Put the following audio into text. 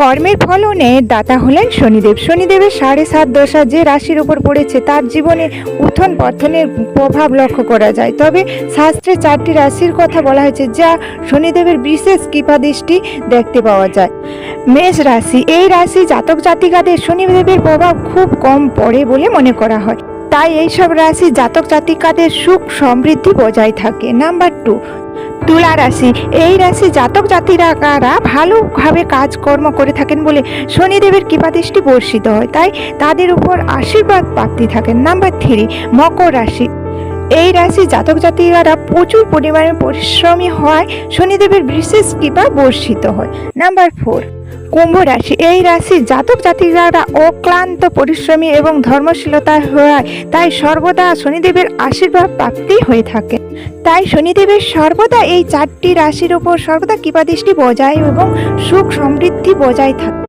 কর্মের ফলনের দাতা হলেন শনিদেব। শনিদেবের 7.5 দশা যে রাশির উপর পড়েছে তার জীবনে উত্থান পতনের প্রভাব লক্ষ্য করা যায়। তবে শাস্ত্রে 4টি রাশির কথা বলা হয়েছে যা শনিদেবের বিশেষ কৃপা দৃষ্টি দেখতে পাওয়া যায়। মেষ রাশি, এই রাশি জাতক জাতিকাদের শনিদেবের প্রভাব খুব কম পড়ে বলে মনে করা হয়, তাই এইসব রাশি জাতক জাতিকাদের সুখ সমৃদ্ধি বজায় থাকে। নাম্বার 2, তুলা রাশি, এই রাশি জাতক জাতিকারা ভালোভাবে কাজকর্ম করে থাকেন বলে শনিদেবের কৃপাদৃষ্টি বর্ষিত হয়, তাই তাদের উপর আশীর্বাদ প্রাপ্তি থাকেন। নাম্বার 3, মকর রাশি, এই রাশি জাতক জাতিকারা প্রচুর পরিমাণে পরিশ্রমী হয়, শনিদেবের বিশেষ কৃপা বর্ষিত হয়। নাম্বার 4, কুম্ভ রাশি, এই রাশির জাতক জাতিকারা অক্লান্ত পরিশ্রমী এবং ধর্মশীলতা হয়, তাই সর্বদা শনিদেবের আশীর্বাদ প্রাপ্তি হয়ে থাকে। তাই শনিদেবের সর্বদা এই 4টি রাশির উপর সর্বদা কৃপাদৃষ্টি বজায় এবং সুখ সমৃদ্ধি বজায় থাকে।